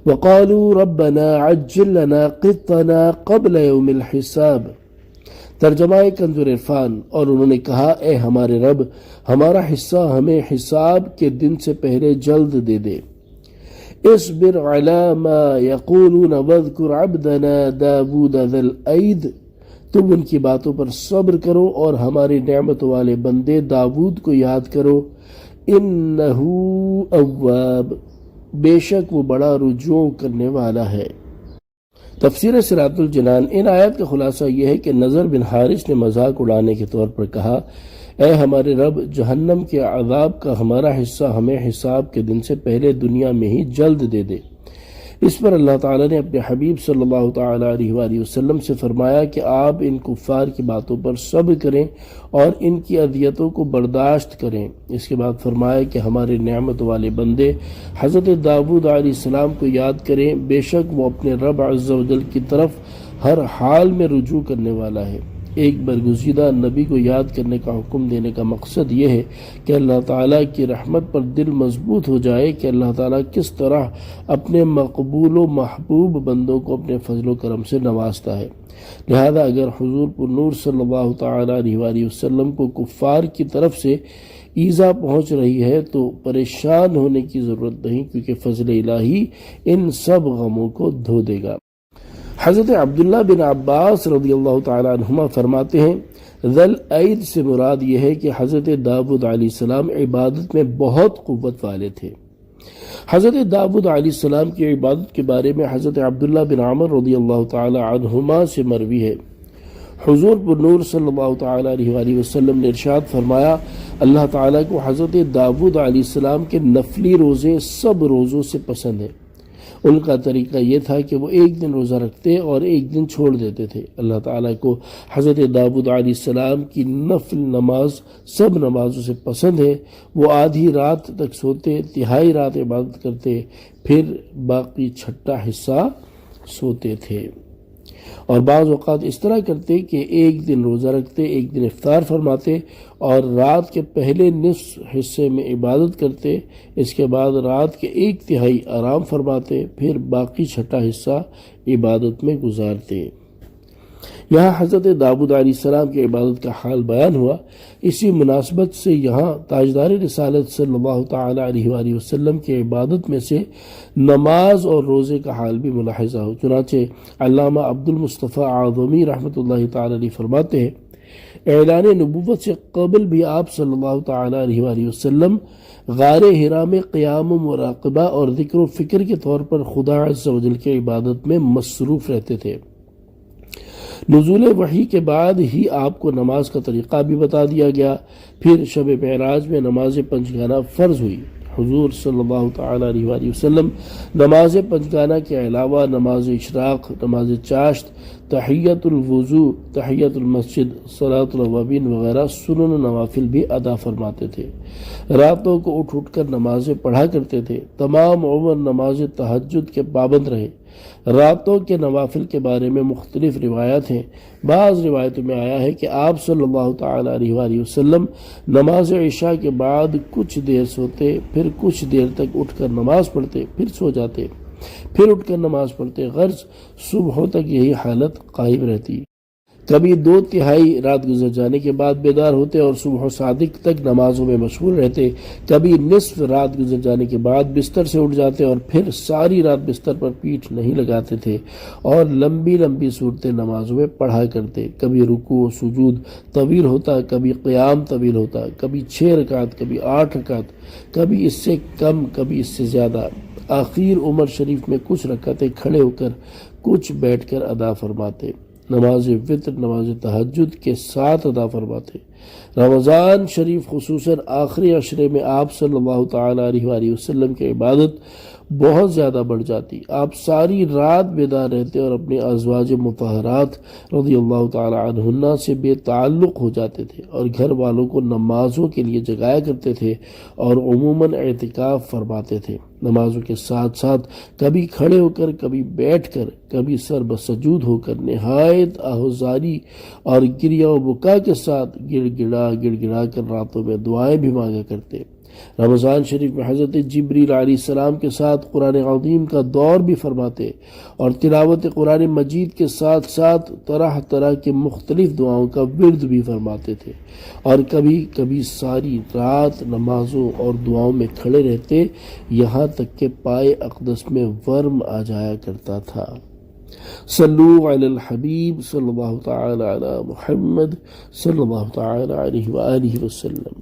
وقالوا ربنا عجل لنا قطنا قبل يوم الحساب۔ ترجمہ کنز العرفان، اور انہوں نے کہا اے ہمارے رب، ہمارا حصہ ہمیں حساب کے دن سے پہلے جلد دے دے۔ اصبر على ما يقولون واذكر عبدنا داود ذا الأيد، تم ان کی باتوں پر صبر کرو اور ہمارے نعمت والے بندے داود کو یاد کرو۔ انہو اواب، بے شک وہ بڑا رجوع کرنے والا ہے۔ تفسیر صراط الجنان۔ ان آیات کا خلاصہ یہ ہے کہ نضر بن حارث نے مذاق اڑانے کے طور پر کہا اے ہمارے رب، جہنم کے عذاب کا ہمارا حصہ ہمیں حساب کے دن سے پہلے دنیا میں ہی جلد دے دے۔ اس پر اللہ تعالیٰ نے اپنے حبیب صلی اللہ تعالیٰ علیہ وآلہ وسلم سے فرمایا کہ آپ ان کفار کی باتوں پر صبر کریں اور ان کی اذیتوں کو برداشت کریں۔ اس کے بعد فرمایا کہ ہمارے نعمت والے بندے حضرت داود علیہ السلام کو یاد کریں، بے شک وہ اپنے رب عز و جل کی طرف ہر حال میں رجوع کرنے والا ہے۔ ایک برگزیدہ نبی کو یاد کرنے کا حکم دینے کا مقصد یہ ہے کہ اللہ تعالیٰ کی رحمت پر دل مضبوط ہو جائے کہ اللہ تعالیٰ کس طرح اپنے مقبول و محبوب بندوں کو اپنے فضل و کرم سے نوازتا ہے۔ لہذا اگر حضور پر نور صلی اللہ تعالیٰ علیہ وآلہ وسلم کو کفار کی طرف سے ایذا پہنچ رہی ہے تو پریشان ہونے کی ضرورت نہیں، کیونکہ فضل الہی ان سب غموں کو دھو دے گا۔ حضرت عبداللہ بن عباس رضی اللہ تعالیٰ عنہما فرماتے ہیں ذل عید سے مراد یہ ہے کہ حضرت داود علیہ السلام عبادت میں بہت قوت والے تھے۔ حضرت داود علیہ السلام کی عبادت کے بارے میں حضرت عبداللہ بن عمر رضی اللہ تعالیٰ عنہما سے مروی ہے، حضور پر نور صلی اللہ تعالیٰ علیہ وآلہ وسلم نے ارشاد فرمایا اللہ تعالیٰ کو حضرت داود علیہ السلام کے نفلی روزے سب روزوں سے پسند ہیں۔ ان کا طریقہ یہ تھا کہ وہ ایک دن روزہ رکھتے اور ایک دن چھوڑ دیتے تھے۔ اللہ تعالیٰ کو حضرت داود علیہ السلام کی نفل نماز سب نمازوں سے پسند ہے۔ وہ آدھی رات تک سوتے، تہائی رات عبادت کرتے، پھر باقی چھٹا حصہ سوتے تھے، اور بعض اوقات اس طرح کرتے کہ ایک دن روزہ رکھتے، ایک دن افطار فرماتے اور رات کے پہلے نصف حصے میں عبادت کرتے، اس کے بعد رات کے ایک تہائی آرام فرماتے، پھر باقی چھٹا حصہ عبادت میں گزارتے۔ یہاں حضرت داود علیہ السلام کی عبادت کا حال بیان ہوا، اسی مناسبت سے یہاں تاجدار رسالت صلی اللہ تعالیٰ علیہ وآلہ وسلم کی عبادت میں سے نماز اور روزے کا حال بھی ملاحظہ ہو۔ چنانچہ علامہ عبد المصطفیٰ اعظمی رحمۃ اللہ تعالیٰ علیہ فرماتے ہیں اعلان نبوت سے قبل بھی آپ صلی اللہ تعالیٰ علیہ وآلہ وسلم غار حرا میں قیام و مراقبہ اور ذکر و فکر کے طور پر خدا عز و جل کی عبادت میں مصروف رہتے تھے۔ نزول وحی کے بعد ہی آپ کو نماز کا طریقہ بھی بتا دیا گیا۔ پھر شب معراج میں نماز پنجگانہ فرض ہوئی۔ حضور صلی اللہ تعالیٰ علیہ وآلہ وسلم نماز پنجگانہ کے علاوہ نماز اشراق، نماز چاشت، تحیت الوضو، تحیت المسجد، صلاۃ الاوابین وغیرہ سنن نوافل بھی ادا فرماتے تھے۔ راتوں کو اٹھ اٹھ کر نمازیں پڑھا کرتے تھے۔ تمام عمر نماز تہجد کے پابند رہے۔ راتوں کے نوافل کے بارے میں مختلف روایات ہیں۔ بعض روایتوں میں آیا ہے کہ آپ صلی اللہ تعالیٰ علیہ وآلہ وسلم نماز عشاء کے بعد کچھ دیر سوتے، پھر کچھ دیر تک اٹھ کر نماز پڑھتے، پھر سو جاتے، پھر اٹھ کر نماز پڑھتے، غرض صبح تک یہی حالت قائم رہتی۔ کبھی 2/3 رات گزر جانے کے بعد بیدار ہوتے اور صبح صادق تک نمازوں میں مشغول رہتے، کبھی نصف رات گزر جانے کے بعد بستر سے اٹھ جاتے اور پھر ساری رات بستر پر پیٹھ نہیں لگاتے تھے اور لمبی لمبی صورتیں نمازوں میں پڑھا کرتے۔ کبھی رکوع و سجود طویل ہوتا، کبھی قیام طویل ہوتا، کبھی 6 رکعت، کبھی 8 رکعت، کبھی اس سے کم، کبھی اس سے زیادہ۔ آخر عمر شریف میں کچھ رکعتیں کھڑے ہو کر، کچھ بیٹھ کر ادا فرماتے۔ نماز وتر، نماز تہجد کے ساتھ ادا فرماتے۔ رمضان شریف خصوصاً آخری عشرے میں آپ صلی اللہ تعالیٰ علیہ وآلہ وسلم کی عبادت بہت زیادہ بڑھ جاتی۔ آپ ساری رات بیدار رہتے اور اپنے ازواج مطہرات رضی اللہ تعالیٰ عنہن سے بے تعلق ہو جاتے تھے اور گھر والوں کو نمازوں کے لیے جگایا کرتے تھے اور عموماً اعتکاف فرماتے تھے۔ نمازوں کے ساتھ ساتھ کبھی کھڑے ہو کر، کبھی بیٹھ کر، کبھی سر بسجود ہو کر نہایت آہوزاری اور گریہ و بکا کے ساتھ گڑ گڑا کر راتوں میں دعائیں بھی مانگا کرتے۔ رمضان شریف میں حضرت جبریل علیہ السلام کے ساتھ قرآن عظیم کا دور بھی فرماتے اور تلاوت قرآن مجید کے ساتھ ساتھ طرح طرح کے مختلف دعاؤں کا ورد بھی فرماتے تھے، اور کبھی کبھی ساری رات نمازوں اور دعاؤں میں کھڑے رہتے، یہاں تک کہ پائے اقدس میں ورم آ جایا کرتا تھا۔ صلو علی الحبیب صلی اللہ تعالی علی محمد صلی اللہ تعالی علیہ وآلہ وسلم۔